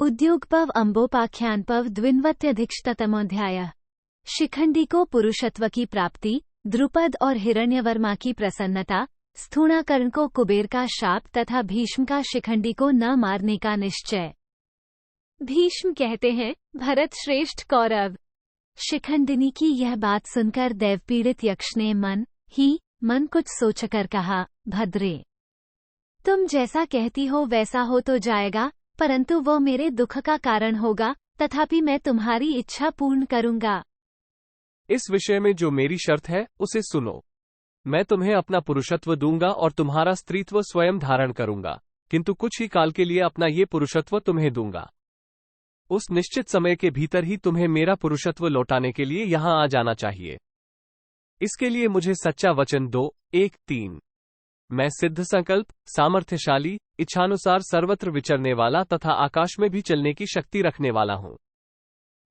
उद्योगपव अम्बोपाख्यानपव द्विन्वत्यधिष्ठतमोऽध्याय। शिखंडी को पुरुषत्व की प्राप्ति, द्रुपद और हिरण्यवर्मा की प्रसन्नता, स्थूणाकर्ण को कुबेर का शाप तथा भीष्म का शिखंडी को न मारने का निश्चय। भीष्म कहते हैं, भरत श्रेष्ठ कौरव। शिखंडिनी की यह बात सुनकर दैवपीड़ित यक्ष ने मन कुछ सोचकर कहा, भद्रे, तुम जैसा कहती हो वैसा हो तो जाएगा, परंतु वो मेरे दुख का कारण होगा, तथापि मैं तुम्हारी इच्छा पूर्ण करूंगा। इस विषय में जो मेरी शर्त है उसे सुनो। मैं तुम्हें अपना पुरुषत्व दूंगा और तुम्हारा स्त्रीत्व स्वयं धारण करूंगा, किंतु कुछ ही काल के लिए अपना ये पुरुषत्व तुम्हें दूंगा। उस निश्चित समय के भीतर ही तुम्हें मेरा पुरुषत्व लौटाने के लिए यहां आ जाना चाहिए। इसके लिए मुझे सच्चा वचन दो। 1-3। मैं सिद्ध संकल्प, सामर्थ्यशाली, इच्छानुसार सर्वत्र विचरने वाला तथा आकाश में भी चलने की शक्ति रखने वाला हूं।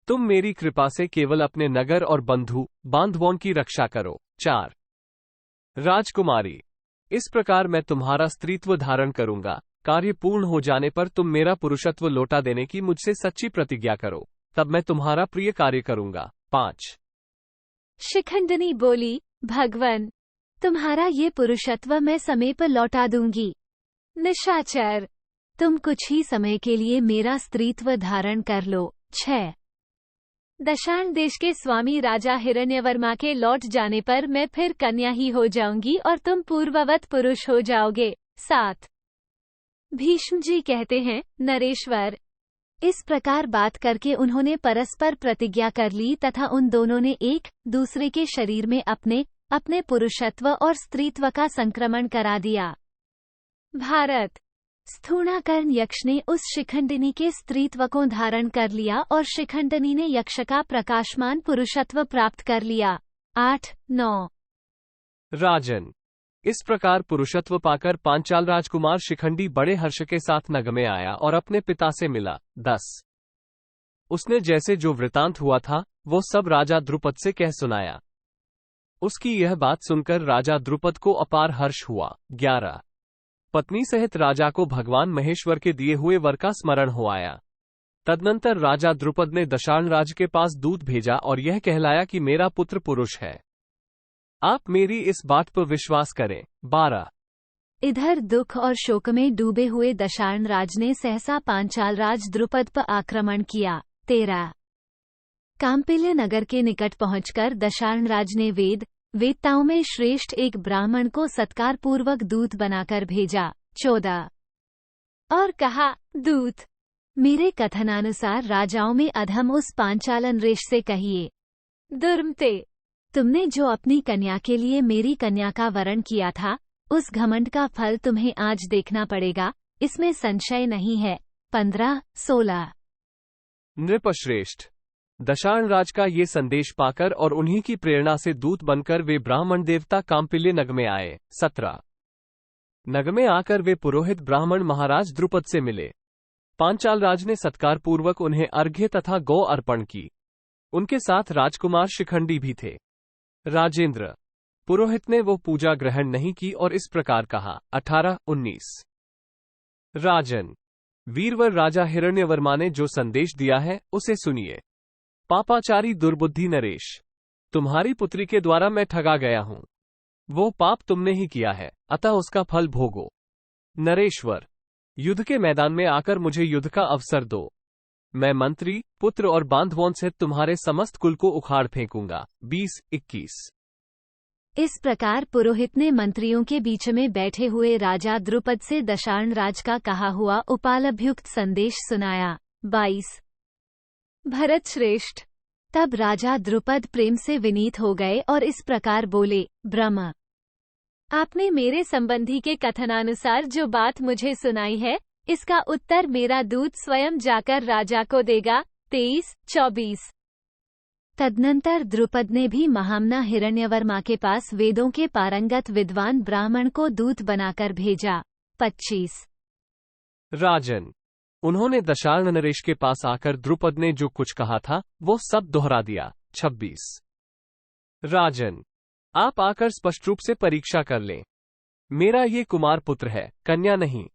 तुम मेरी कृपा से केवल अपने नगर और बंधु बांधवों की रक्षा करो। 4। राजकुमारी, इस प्रकार मैं तुम्हारा स्त्रीत्व धारण करूंगा। कार्य पूर्ण हो जाने पर तुम मेरा पुरुषत्व लौटा देने की मुझसे सच्ची प्रतिज्ञा करो, तब मैं तुम्हारा प्रिय कार्य करूंगा। 5। शिखंडिनी बोली, भगवन, तुम्हारा ये पुरुषत्व मैं समय पर लौटा दूंगी। निशाचर, तुम कुछ ही समय के लिए मेरा स्त्रीत्व धारण कर लो। 6। दशार्ण देश के स्वामी राजा हिरण्यवर्मा के लौट जाने पर मैं फिर कन्या ही हो जाऊंगी और तुम पूर्ववत पुरुष हो जाओगे। 7। भीष्म जी कहते हैं, नरेश्वर, इस प्रकार बात करके उन्होंने परस्पर प्रतिज्ञा कर ली तथा उन दोनों ने एक दूसरे के शरीर में अपने पुरुषत्व और स्त्रीत्व का संक्रमण करा दिया। भारत, स्थूणाकर्ण यक्ष ने उस शिखंडिनी के स्त्रीत्व को धारण कर लिया और शिखंडिनी ने यक्ष का प्रकाशमान पुरुषत्व प्राप्त कर लिया। 8-9। राजन, इस प्रकार पुरुषत्व पाकर पांचाल राजकुमार शिखंडी बड़े हर्ष के साथ नगर में आया और अपने पिता से मिला। 10। उसने जैसे जो वृतांत हुआ था वो सब राजा द्रुपद से कह सुनाया। उसकी यह बात सुनकर राजा द्रुपद को अपार हर्ष हुआ। 11। पत्नी सहित राजा को भगवान महेश्वर के दिए हुए वर का स्मरण हो आया। तदनंतर राजा द्रुपद ने दशार्ण राज के पास दूत भेजा और यह कहलाया कि मेरा पुत्र पुरुष है, आप मेरी इस बात पर विश्वास करें। 12। इधर दुख और शोक में डूबे हुए दशार्ण राज ने सहसा पांचाल राज द्रुपद पर आक्रमण किया। 13। काम्पिल्य नगर के निकट पहुंचकर दशार्ण राज ने वेदताओं में श्रेष्ठ एक ब्राह्मण को सत्कार पूर्वक दूत बनाकर भेजा। 14। और कहा, दूत, मेरे कथनानुसार राजाओं में अधम उस पांचाल नरेश से कहिए, दुर्मते, तुमने जो अपनी कन्या के लिए मेरी कन्या का वरण किया था, उस घमंड का फल तुम्हें आज देखना पड़ेगा, इसमें संशय नहीं है। 15-16। नृपश्रेष्ठ, दशार्ण राज का ये संदेश पाकर और उन्हीं की प्रेरणा से दूत बनकर वे ब्राह्मण देवता काम्पिल्य नगर में आए। 17। नगर में आकर वे पुरोहित ब्राह्मण महाराज द्रुपद से मिले। पांचाल राज ने सत्कार पूर्वक उन्हें अर्घ्य तथा गौ अर्पण की। उनके साथ राजकुमार शिखंडी भी थे। राजेंद्र, पुरोहित ने वो पूजा ग्रहण नहीं की और इस प्रकार कहा। 18-19। राजन, वीरवर राजा हिरण्यवर्मा ने जो संदेश दिया है उसे सुनिए। पापाचारी दुर्बुद्धि नरेश, तुम्हारी पुत्री के द्वारा मैं ठगा गया हूं। वो पाप तुमने ही किया है, अतः उसका फल भोगो। नरेश्वर, युद्ध के मैदान में आकर मुझे युद्ध का अवसर दो। मैं मंत्री, पुत्र और बांधवों सहित तुम्हारे समस्त कुल को उखाड़ फेंकूंगा। 20-21। इस प्रकार पुरोहित ने मंत्रियों के बीच में बैठे हुए राजा द्रुपद से दशार्ण राज का कहा हुआ उपालभ्युक्त संदेश सुनाया। 22। भरत श्रेष्ठ, तब राजा द्रुपद प्रेम से विनीत हो गए और इस प्रकार बोले, ब्रह्म, आपने मेरे संबंधी के कथनानुसार जो बात मुझे सुनाई है, इसका उत्तर मेरा दूत स्वयं जाकर राजा को देगा। 23-24। तदनंतर द्रुपद ने भी महामना हिरण्यवर्मा के पास वेदों के पारंगत विद्वान ब्राह्मण को दूत बनाकर भेजा। 25। राजन, उन्होंने दशार्ण नरेश के पास आकर द्रुपद ने जो कुछ कहा था वो सब दोहरा दिया। 26। राजन, आप आकर स्पष्ट रूप से परीक्षा कर लें। मेरा ये कुमार पुत्र है, कन्या नहीं।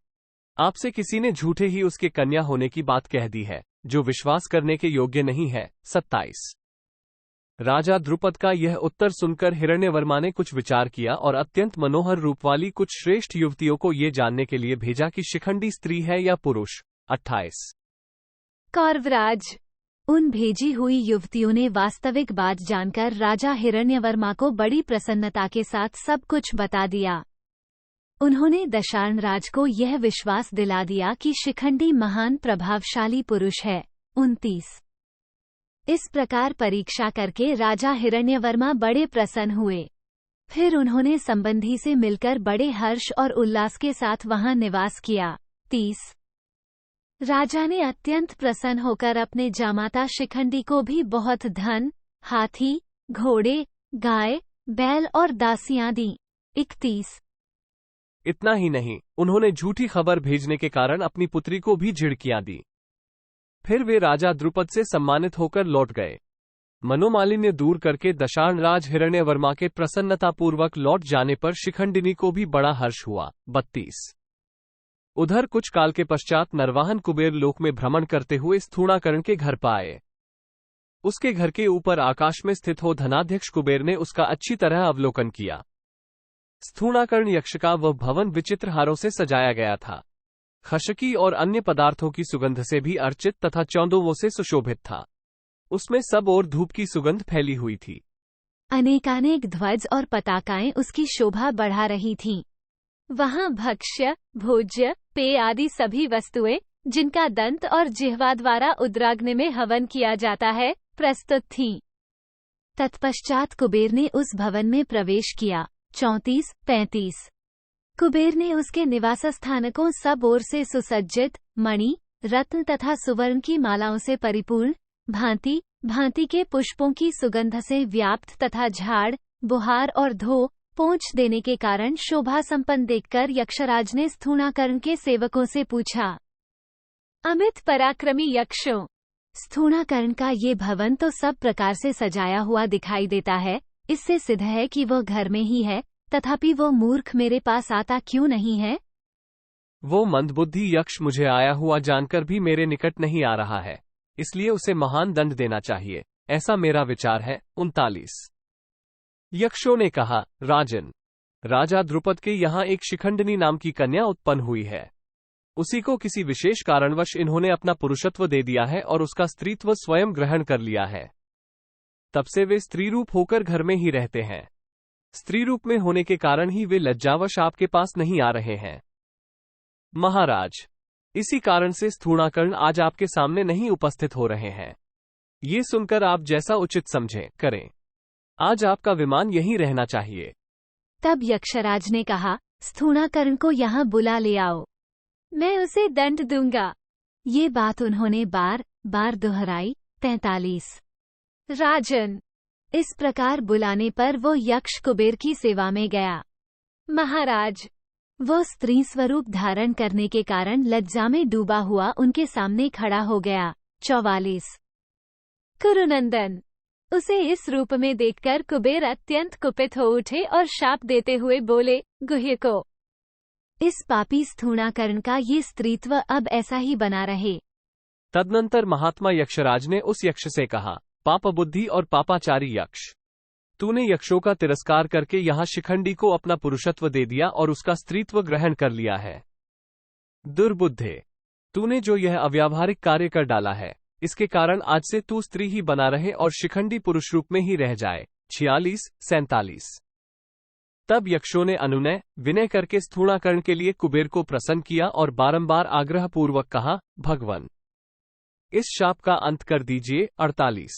आपसे किसी ने झूठे ही उसके कन्या होने की बात कह दी है, जो विश्वास करने के योग्य नहीं है। 27। राजा द्रुपद का यह उत्तर सुनकर हिरण्यवर्मा ने कुछ विचार किया और अत्यंत मनोहर रूप वाली कुछ श्रेष्ठ युवतियों को ये जानने के लिए भेजा कि शिखंडी स्त्री है या पुरुष। 28। कौरवराज। उन भेजी हुई युवतियों ने वास्तविक बात जानकर राजा हिरण्यवर्मा को बड़ी प्रसन्नता के साथ सब कुछ बता दिया। उन्होंने दशार्णराज को यह विश्वास दिला दिया कि शिखंडी महान प्रभावशाली पुरुष है। 29। इस प्रकार परीक्षा करके राजा हिरण्यवर्मा बड़े प्रसन्न हुए। फिर उन्होंने संबंधी से मिलकर बड़े हर्ष और उल्लास के साथ वहां निवास किया। 30। राजा ने अत्यंत प्रसन्न होकर अपने जामाता शिखंडी को भी बहुत धन, हाथी, घोड़े, गाय, बैल और दासियां दी। 31। इतना ही नहीं, उन्होंने झूठी खबर भेजने के कारण अपनी पुत्री को भी झिड़कियां दी। फिर वे राजा द्रुपद से सम्मानित होकर लौट गए। मनोमालिन्य दूर करके दशार्णराज हिरण्यवर्मा के प्रसन्नतापूर्वक लौट जाने पर शिखंडिनी को भी बड़ा हर्ष हुआ। 32। उधर कुछ काल के पश्चात नरवाहन कुबेर लोक में भ्रमण करते हुए स्थूणाकर्ण के घर पाए। उसके घर के ऊपर आकाश में स्थित हो धनाध्यक्ष कुबेर ने उसका अच्छी तरह अवलोकन किया। स्थूणाकर्ण यक्ष का वह भवन विचित्र हारों से सजाया गया था। खशकी और अन्य पदार्थों की सुगंध से भी अर्चित तथा चौंदोवों से सुशोभित था। उसमें सब ओर धूप की सुगंध फैली हुई थी। अनेकानेक ध्वज और पताकाएं उसकी शोभा बढ़ा रही थीं। वहां भक्ष्य, भोज्य, पेय आदि सभी वस्तुएं, जिनका दंत और जिह्वा द्वारा उद्राग्नि में हवन किया जाता है, प्रस्तुत थीं। तत्पश्चात कुबेर ने उस भवन में प्रवेश किया। 34, 35। कुबेर ने उसके निवास स्थानकों सब ओर से सुसज्जित, मणि, रत्न तथा सुवर्ण की मालाओं से परिपूर्ण, भांति भांति के पुष्पों की सुगंध से व्याप्त तथा झाड़, बुहार और धो पोंछ देने के कारण शोभा संपन्न देखकर यक्षराज ने स्थूणाकर्ण के सेवकों से पूछा, अमित पराक्रमी यक्षों, स्थूणाकर्ण का ये भवन तो सब प्रकार से सजाया हुआ दिखाई देता है, इससे सिद्ध है कि वो घर में ही है, तथापि वो मूर्ख मेरे पास आता क्यों नहीं है? वो मंदबुद्धि यक्ष मुझे आया हुआ जानकर भी मेरे निकट नहीं आ रहा है, इसलिए उसे महान दंड देना चाहिए, ऐसा मेरा विचार है। 39। यक्षों ने कहा, राजन, राजा द्रुपद के यहाँ एक शिखंडिनी नाम की कन्या उत्पन्न हुई है। उसी को किसी विशेष कारणवश इन्होंने अपना पुरुषत्व दे दिया है और उसका स्त्रीत्व स्वयं ग्रहण कर लिया है। तब से वे स्त्री रूप होकर घर में ही रहते हैं। स्त्री रूप में होने के कारण ही वे लज्जावश आपके पास नहीं आ रहे हैं। महाराज, इसी कारण से स्थूणाकर्ण आज आपके सामने नहीं उपस्थित हो रहे हैं। ये सुनकर आप जैसा उचित समझें करें। आज आपका विमान यहीं रहना चाहिए। तब यक्षराज ने कहा, स्थूणाकर्ण को यहाँ बुला ले आओ, मैं उसे दंड दूंगा। ये बात उन्होंने बार बार दोहराई। 43। राजन, इस प्रकार बुलाने पर वो यक्ष कुबेर की सेवा में गया। महाराज, वो स्त्री स्वरूप धारण करने के कारण लज्जा में डूबा हुआ उनके सामने खड़ा हो गया। 44। कुरुनंदन, उसे इस रूप में देखकर कुबेर अत्यंत कुपित हो उठे और शाप देते हुए बोले, गुह्य को, इस पापी स्थूणाकर्ण का ये स्त्रीत्व अब ऐसा ही बना रहे। तदनंतर महात्मा यक्षराज ने उस यक्ष से कहा, पाप बुद्धि और पापाचारी यक्ष, तूने यक्षों का तिरस्कार करके यहाँ शिखंडी को अपना पुरुषत्व दे दिया और उसका स्त्रीत्व ग्रहण कर लिया है। दुर्बुद्धे, तूने जो यह अव्यावहारिक कार्य कर डाला है, इसके कारण आज से तू स्त्री ही बना रहे और शिखंडी पुरुष रूप में ही रह जाए। 46, 47। तब यक्षों ने अनुनय विनय करके स्थूणाकर्ण के लिए कुबेर को प्रसन्न किया और बारंबार आग्रहपूर्वक कहा, भगवन, इस शाप का अंत कर दीजिए। 48।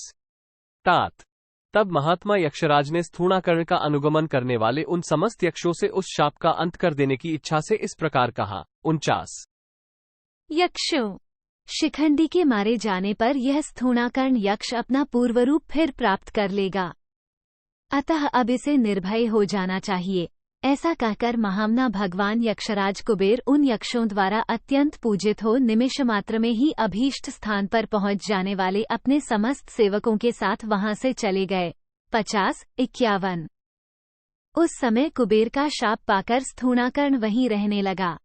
तात। तब महात्मा यक्षराज ने स्थूणाकर्ण का अनुगमन करने वाले उन समस्त यक्षों से उस शाप का अंत कर देने की इच्छा से इस प्रकार कहा। 49। यक्षों, शिखंडी के मारे जाने पर यह स्थूणाकर्ण यक्ष अपना पूर्व रूप फिर प्राप्त कर लेगा, अतः अब इसे निर्भय हो जाना चाहिए। ऐसा कहकर महामना भगवान यक्षराज कुबेर उन यक्षों द्वारा अत्यंत पूजित हो निमिष मात्र में ही अभीष्ट स्थान पर पहुंच जाने वाले अपने समस्त सेवकों के साथ वहां से चले गए। 50, 51। उस समय कुबेर का शाप पाकर स्थूणाकर्ण वहीं रहने लगा।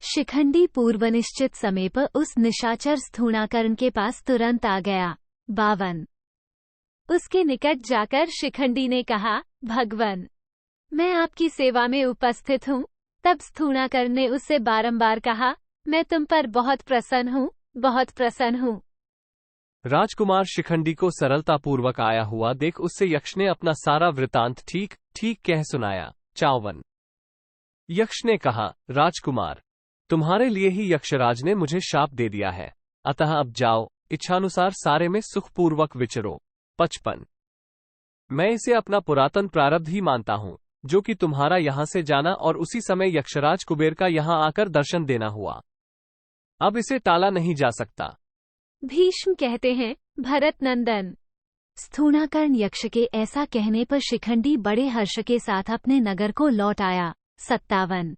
शिखंडी पूर्वनिश्चित समय पर उस निशाचर स्थूणाकरण के पास तुरंत आ गया। 52। उसके निकट जाकर शिखंडी ने कहा, भगवन, मैं आपकी सेवा में उपस्थित हूँ। तब स्थूणाकरण ने उससे बारंबार कहा, मैं तुम पर बहुत प्रसन्न हूँ, बहुत प्रसन्न हूँ। राजकुमार शिखंडी को सरलतापूर्वक आया हुआ देख उससे यक्ष ने अपना सारा वृतांत ठीक ठीक कह सुनाया। 54। यक्ष ने कहा, राजकुमार, तुम्हारे लिए ही यक्षराज ने मुझे शाप दे दिया है, अतः अब जाओ, इच्छानुसार सारे में सुखपूर्वक विचरो। 55। मैं इसे अपना पुरातन प्रारब्ध ही मानता हूँ, जो कि तुम्हारा यहां से जाना और उसी समय यक्षराज कुबेर का यहां आकर दर्शन देना हुआ। अब इसे टाला नहीं जा सकता। भीष्म कहते हैं, भरत नंदन, स्थूणाकरण यक्ष के ऐसा कहने पर शिखंडी बड़े हर्ष के साथ अपने नगर को लौट आया। 57।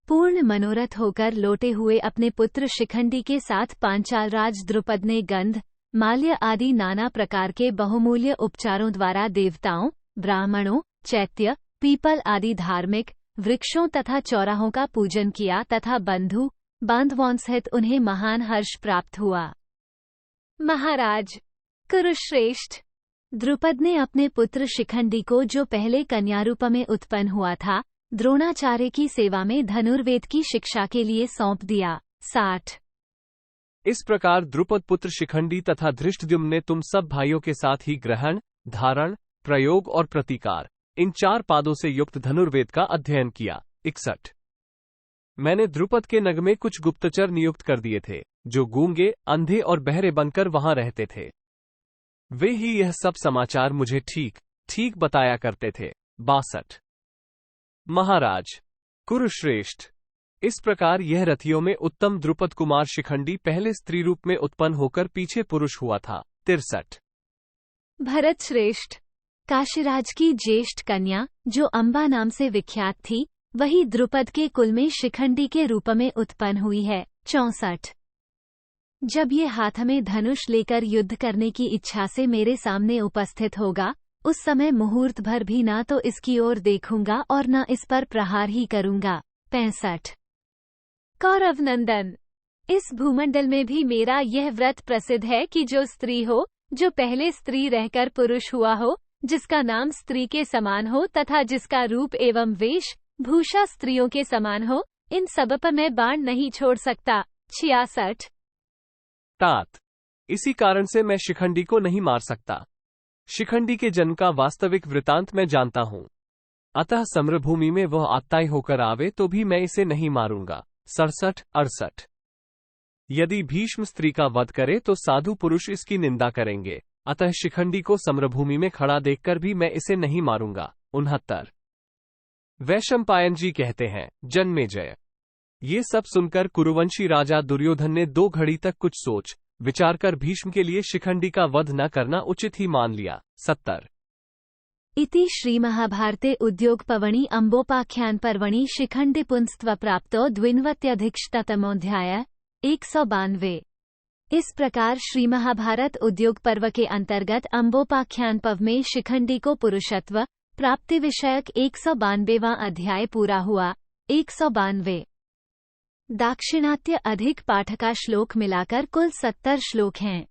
पूर्ण मनोरथ होकर लौटे हुए अपने पुत्र शिखंडी के साथ पांचाल राज द्रुपद ने गंध, माल्य आदि नाना प्रकार के बहुमूल्य उपचारों द्वारा देवताओं, ब्राह्मणों, चैत्य, पीपल आदि धार्मिक वृक्षों तथा चौराहों का पूजन किया तथा बंधु बांधवों सहित उन्हें महान हर्ष प्राप्त हुआ। महाराज कुरुश्रेष्ठ, द्रुपद ने अपने पुत्र शिखंडी को, जो पहले कन्यारूप में उत्पन्न हुआ था, द्रोणाचार्य की सेवा में धनुर्वेद की शिक्षा के लिए सौंप दिया। 60। इस प्रकार द्रुपद पुत्र शिखंडी तथा धृष्टद्युम्न ने तुम सब भाइयों के साथ ही ग्रहण, धारण, प्रयोग और प्रतिकार, इन 4 पादों से युक्त धनुर्वेद का अध्ययन किया। 61। मैंने द्रुपद के नगर में कुछ गुप्तचर नियुक्त कर दिए थे, जो गूंगे, अंधे और बहरे बनकर वहां रहते थे। वे ही यह सब समाचार मुझे ठीक ठीक बताया करते थे। 62। महाराज कुरुश्रेष्ठ, इस प्रकार यह रथियों में उत्तम द्रुपद कुमार शिखंडी पहले स्त्री रूप में उत्पन्न होकर पीछे पुरुष हुआ था। 63। भरत श्रेष्ठ, काशीराज की ज्येष्ठ कन्या, जो अंबा नाम से विख्यात थी, वही द्रुपद के कुल में शिखंडी के रूप में उत्पन्न हुई है। 64। जब ये हाथ में धनुष लेकर युद्ध करने की इच्छा से मेरे सामने उपस्थित होगा, उस समय मुहूर्त भर भी ना तो इसकी ओर देखूंगा और न इस पर प्रहार ही करूंगा। 65। कौरव नंदन, इस भूमंडल में भी मेरा यह व्रत प्रसिद्ध है कि जो स्त्री हो, जो पहले स्त्री रहकर पुरुष हुआ हो, जिसका नाम स्त्री के समान हो तथा जिसका रूप एवं वेश भूषा स्त्रियों के समान हो, इन सब पर मैं बाण नहीं छोड़ सकता। 66। तात, इसी कारण से मैं शिखंडी को नहीं मार सकता। शिखंडी के जन्म का वास्तविक वृतांत मैं जानता हूं, अतः सम्रभूमि में वह आत्ताई होकर आवे तो भी मैं इसे नहीं मारूंगा। 67, 68। यदि भीष्म स्त्री का वध करे तो साधु पुरुष इसकी निंदा करेंगे, अतः शिखंडी को सम्रभूमि में खड़ा देखकर भी मैं इसे नहीं मारूंगा। 69। वैशंपायन जी कहते हैं, जन्मेजय, ये सब सुनकर कुरुवंशी राजा दुर्योधन ने 2 घड़ी तक कुछ सोच विचार कर भीष्म के लिए शिखंडी का वध न करना उचित ही मान लिया। 70। इति श्रीमहाभारते उद्योगपवणि अम्बोपाख्यान पर्वणि शिखंडी पुंस्त्व प्राप्तो 92 192। इस प्रकार श्रीमहाभारत उद्योग पर्व के अंतर्गत अम्बोपाख्यान पर्व में शिखंडी को पुरुषत्व प्राप्ति विषयक 192वां अध्याय पूरा हुआ। 192। दाक्षिणात्य अधिक पाठ का श्लोक मिलाकर कुल 70 श्लोक हैं।